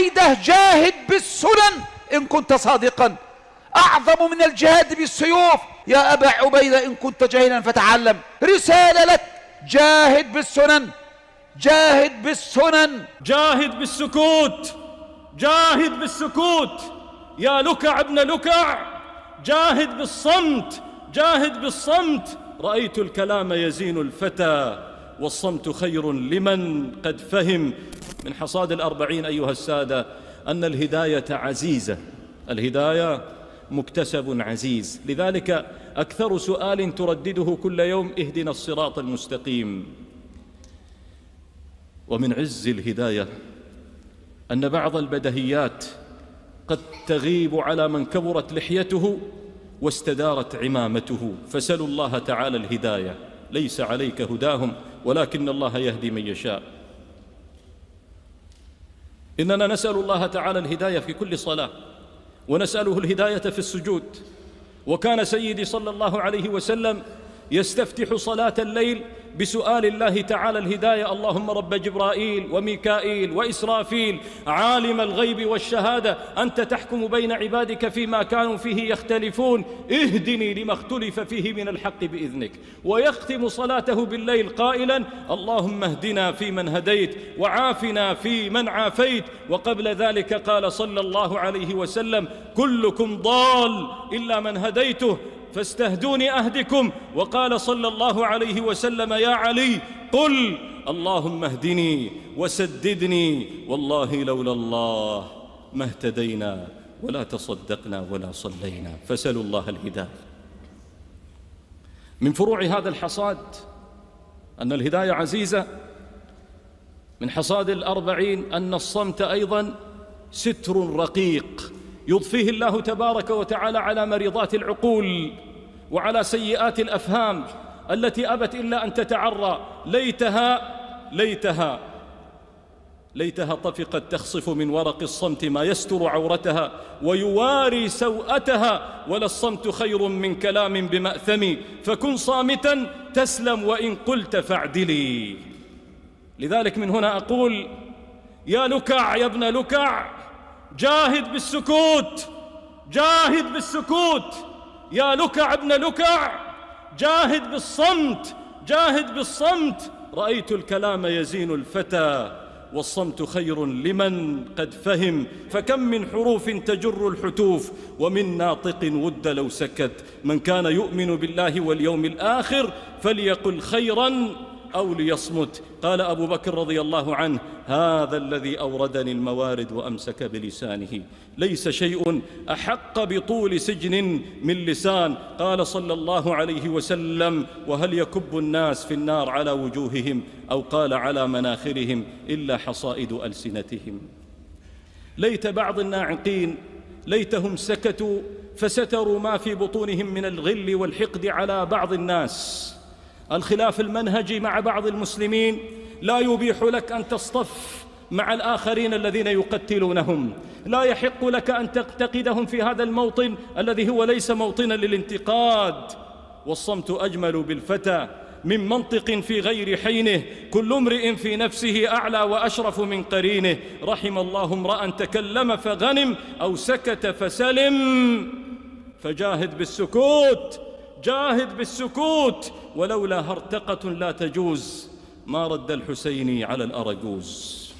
عبيدة جاهد بالسنن إن كنت صادقا، أعظم من الجهاد بالسيوف. يا أبا عبيدة إن كنت جاهلا فتعلم. رسالة لك، جاهد بالسنن، جاهد بالسنن. جاهد بالسكوت، جاهد بالسكوت يا لكع ابن لكع، جاهد بالصمت، جاهد بالصمت. رأيت الكلام يزين الفتى والصمت خير لمن قد فهم. من حصاد الأربعين أيها السادة أن الهداية عزيزة، الهداية مكتسب عزيز. لذلك أكثر سؤال تردده كل يوم: اهدنا الصراط المستقيم. ومن عز الهداية أن بعض البدهيات قد تغيب على من كبرت لحيته واستدارت عمامته، فسلوا الله تعالى الهداية. ليس عليك هداهم ولكن الله يهدي من يشاء. إننا نسأل الله تعالى الهداية في كل صلاة، ونسأله الهداية في السجود. وكان سيدي صلى الله عليه وسلم يستفتح صلاة الليل بسؤال الله تعالى الهداية: اللهم رب جبرائيل وميكائيل وإسرافيل عالم الغيب والشهادة أنت تحكم بين عبادك فيما كانوا فيه يختلفون، اهدني لما اختلف فيه من الحق بإذنك. ويختم صلاته بالليل قائلا: اللهم اهدنا فيمن هديت وعافنا فيمن عافيت. وقبل ذلك قال صلى الله عليه وسلم: كلكم ضال إلا من هديته فاستهدوني أهدكم. وقال صلى الله عليه وسلم: يا علي قل اللهم اهدني وسددني، والله لولا الله ما اهتدينا ولا تصدقنا ولا صلينا. فسلوا الله الهداية. من فروع هذا الحصاد أن الهداية عزيزة. من حصاد الأربعين أن الصمت أيضا ستر رقيق يضفيه الله تبارك وتعالى على مريضات العقول وعلى سيئات الأفهام التي أبت إلا أن تتعرى. ليتها طفقت تخصف من ورق الصمت ما يستر عورتها ويواري سوءتها. ولا الصمت خير من كلام بمأثم، فكن صامتا تسلم وإن قلت فاعدلي. لذلك من هنا أقول: يا لكع يا ابن لكع، جاهد بالسكوت، جاهد بالسكوت. يا لكع ابن لكع، جاهد بالصمت، جاهد بالصمت. رأيت الكلام يزين الفتى والصمت خير لمن قد فهم. فكم من حروف تجر الحتوف ومن ناطق ود لو سكت. من كان يؤمن بالله واليوم الآخر فليقل خيرا أو ليصمت. قال أبو بكر رضي الله عنه: هذا الذي أوردني الموارد وأمسك بلسانه. ليس شيء أحق بطول سجن من لسان. قال صلى الله عليه وسلم: وهل يكب الناس في النار على وجوههم أو قال على مناخرهم إلا حصائد ألسنتهم. ليت بعض الناعقين ليتهم سكتوا فستروا ما في بطونهم من الغل والحقد على بعض الناس. الخلاف المنهجي مع بعض المسلمين لا يبيح لك أن تصطف مع الآخرين الذين يقتلونهم. لا يحق لك أن تنتقدهم في هذا الموطن الذي هو ليس موطنا للانتقاد. والصمت أجمل بالفتى من منطق في غير حينه. كل امرئ في نفسه أعلى وأشرف من قرينه. رحم الله امرأ تكلم فغنم أو سكت فسلم. فجاهد بالسكوت، جاهد بالسكوت. ولولا هرتقة لا تجوز ما رد الحسيني على الأرجوز.